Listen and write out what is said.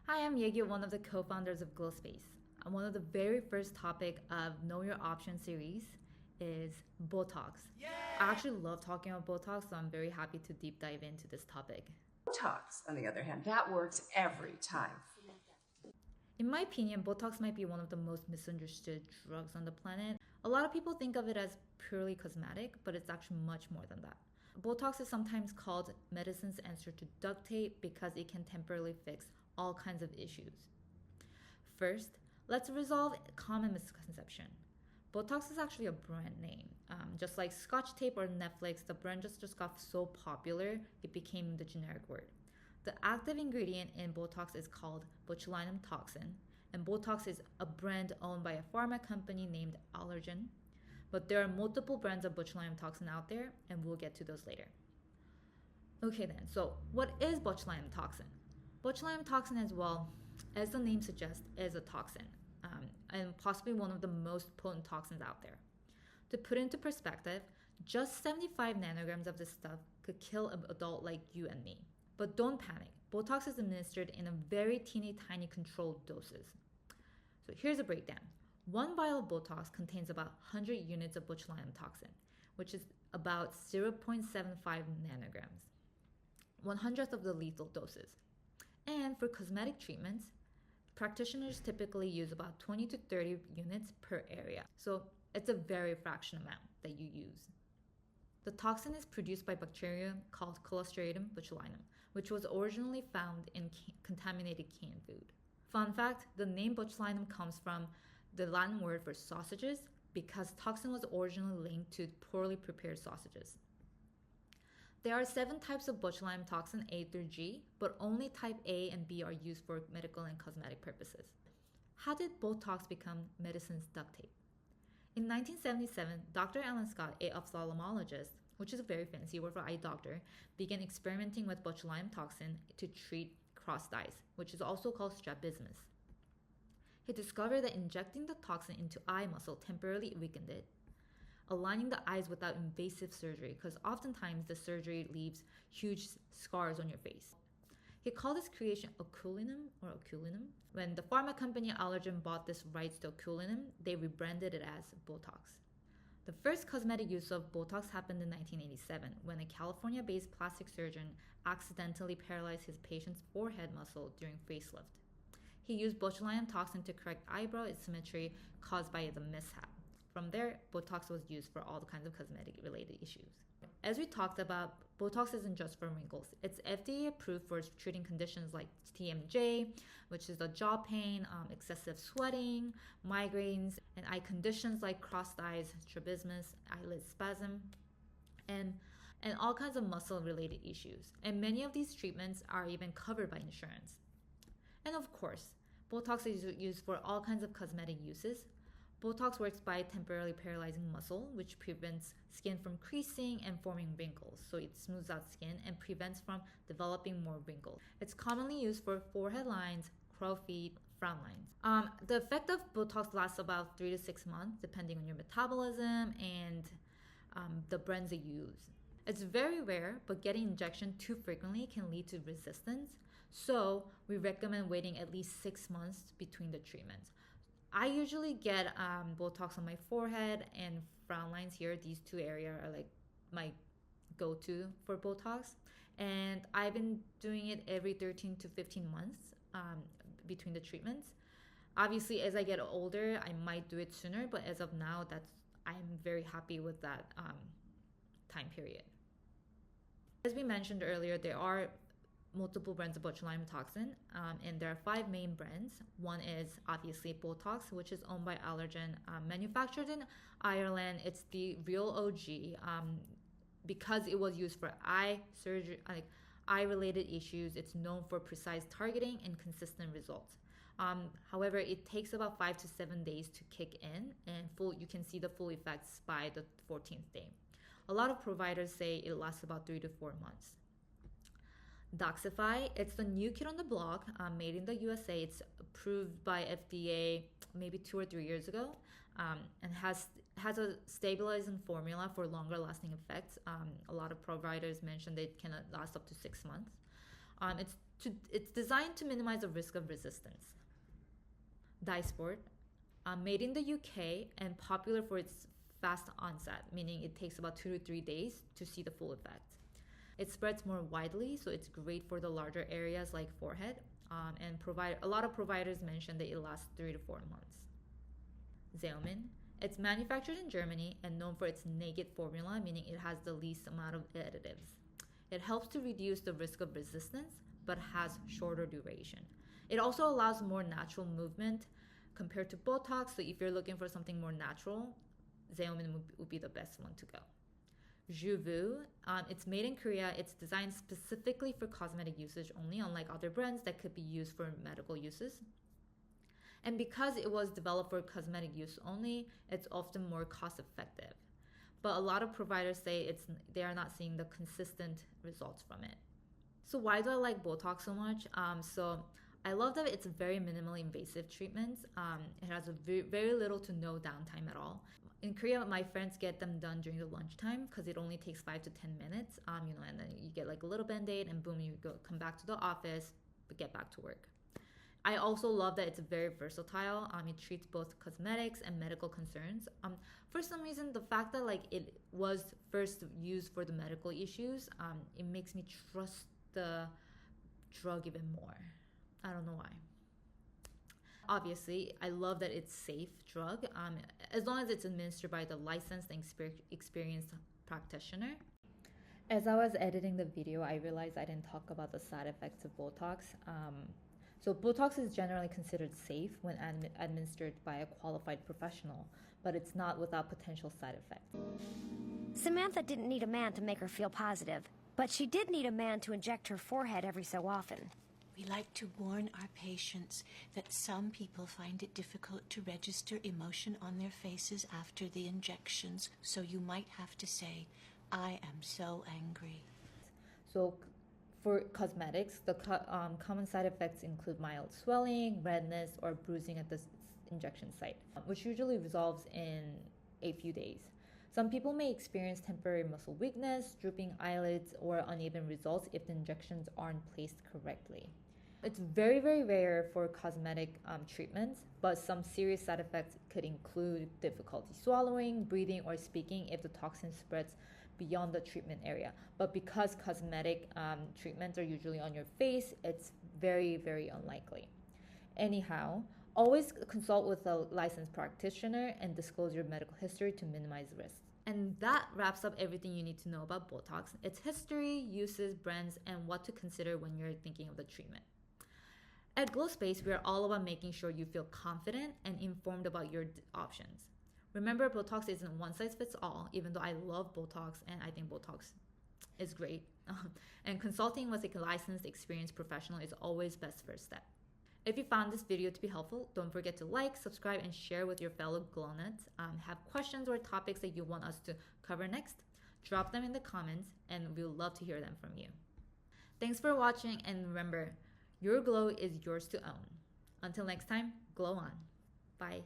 Hi, I'm Yegi, one of the co-founders of GlowSpace. One of the very first topic of Know Your Options series is Botox. I actually love talking about Botox, so I'm very happy to deep dive into this topic. Botox, on the other hand, that works every time. In my opinion, Botox might be one of the most misunderstood drugs on the planet. A lot of people think of it as purely cosmetic, but it's actually much more than that. Botox is sometimes called medicine's answer to duct tape because it can temporarily fix all kinds of issues. First, let's resolve a common misconception. Botox is actually a brand name. Just like Scotch tape or Netflix, the brand just got so popular, it became the generic word. The active ingredient in Botox is called Botulinum Toxin, and Botox is a brand owned by a pharma company named Allergan. But there are multiple brands of botulinum toxin out there, and we'll get to those later. Okay then, so what is botulinum toxin? Botulinum toxin, as well as the name suggests, is a toxin, and possibly one of the most potent toxins out there. To put into perspective, just 75 nanograms of this stuff could kill an adult like you and me. But don't panic, Botox is administered in a very teeny tiny controlled doses. So here's a breakdown. One vial of Botox contains about 100 units of botulinum toxin, which is about 0.75 nanograms, 1/100th of the lethal doses. And for cosmetic treatments, practitioners typically use about 20 to 30 units per area. So it's a very fraction amount that you use. The toxin is produced by bacteria called Clostridium botulinum, which was originally found in contaminated canned food. Fun fact, the name botulinum comes from the Latin word for sausages because toxin was originally linked to poorly prepared sausages. There are 7 types of botulinum toxin, A through G, but only type A and B are used for medical and cosmetic purposes. How did Botox become medicine's duct tape? In 1977, Dr. Alan Scott, a ophthalmologist, which is a very fancy word for eye doctor, began experimenting with botulinum toxin to treat crossed eyes, which is also called strabismus. He discovered that injecting the toxin into eye muscle temporarily weakened it, aligning the eyes without invasive surgery, because oftentimes the surgery leaves huge scars on your face. He called this creation oculinum. When the pharma company Allergan bought this rights to oculinum, they rebranded it as Botox. The first cosmetic use of Botox happened in 1987 when a California-based plastic surgeon accidentally paralyzed his patient's forehead muscle during facelift. He used botulinum toxin to correct eyebrow asymmetry caused by the mishap. From there, Botox was used for all the kinds of cosmetic-related issues. As we talked about, Botox isn't just for wrinkles. It's FDA approved for treating conditions like TMJ, which is the jaw pain, excessive sweating, migraines, and eye conditions like crossed eyes, strabismus, eyelid spasm, and all kinds of muscle-related issues. And many of these treatments are even covered by insurance. And of course, Botox is used for all kinds of cosmetic uses. Botox works by temporarily paralyzing muscle, which prevents skin from creasing and forming wrinkles. So it smooths out skin and prevents from developing more wrinkles. It's commonly used for forehead lines, crow feet, frown lines. The effect of Botox lasts about 3 to 6 months, depending on your metabolism and the brands that you use. It's very rare, but getting injection too frequently can lead to resistance. So we recommend waiting at least 6 months between the treatments. I usually get Botox on my forehead and frown lines here. These 2 areas are like my go-to for Botox. And I've been doing it every 13 to 15 months between the treatments. Obviously, as I get older, I might do it sooner, but as of now, I'm very happy with that time period. As we mentioned earlier, there are multiple brands of botulinum toxin, and there are 5 main brands. One is obviously Botox, which is owned by Allergan, manufactured in Ireland. It's the real OG because it was used for eye surgery, like eye-related issues. It's known for precise targeting and consistent results. However, it takes about 5 to 7 days to kick in, and you can see the full effects by the 14th day. A lot of providers say it lasts about 3 to 4 months. Doxify, it's the new kid on the block, made in the USA. It's approved by FDA maybe 2 or 3 years ago, and has a stabilizing formula for longer lasting effects. A lot of providers mentioned it can last up to 6 months. It's It's designed to minimize the risk of resistance. Dysport, made in the UK and popular for its fast onset, meaning it takes about 2 to 3 days to see the full effect. It spreads more widely, so it's great for the larger areas like forehead. And a lot of providers mention that it lasts 3 to 4 months. Xeomin, it's manufactured in Germany and known for its naked formula, meaning it has the least amount of additives. It helps to reduce the risk of resistance, but has shorter duration. It also allows more natural movement compared to Botox, so if you're looking for something more natural, Xeomin would be the best one to go. Juvu, it's made in Korea. It's designed specifically for cosmetic usage only, unlike other brands that could be used for medical uses. And because it was developed for cosmetic use only, it's often more cost effective. But a lot of providers say they are not seeing the consistent results from it. So why do I like Botox so much? So I love that it's very minimally invasive treatments. It has very little to no downtime at all. In Korea, my friends get them done during the lunchtime because it only takes 5 to 10 minutes. And then you get like a little band-aid and boom, you come back to the office, but get back to work. I also love that it's very versatile. It treats both cosmetics and medical concerns. For some reason, the fact that like it was first used for the medical issues, it makes me trust the drug even more. I don't know why. Obviously, I love that it's safe drug, as long as it's administered by the licensed and experienced practitioner. As I was editing the video, I realized I didn't talk about the side effects of Botox. So Botox is generally considered safe when administered by a qualified professional, but it's not without potential side effects. Samantha didn't need a man to make her feel positive, but she did need a man to inject her forehead every so often. We like to warn our patients that some people find it difficult to register emotion on their faces after the injections, so you might have to say, "I am so angry." So for cosmetics, the common side effects include mild swelling, redness, or bruising at the injection site, which usually resolves in a few days. Some people may experience temporary muscle weakness, drooping eyelids, or uneven results if the injections aren't placed correctly. It's very, very rare for cosmetic treatments, but some serious side effects could include difficulty swallowing, breathing, or speaking if the toxin spreads beyond the treatment area. But because cosmetic treatments are usually on your face, it's very, very unlikely. Anyhow, always consult with a licensed practitioner and disclose your medical history to minimize risks. And that wraps up everything you need to know about Botox, its history, uses, brands, and what to consider when you're thinking of the treatment. At GlowSpace, we are all about making sure you feel confident and informed about your options. Remember, Botox isn't one size fits all, even though I love Botox and I think Botox is great. And consulting with a licensed, experienced professional is always best first step. If you found this video to be helpful, don't forget to like, subscribe, and share with your fellow GlowNuts. Have questions or topics that you want us to cover next? Drop them in the comments, and we'll love to hear them from you. Thanks for watching, and remember, your glow is yours to own. Until next time, glow on. Bye.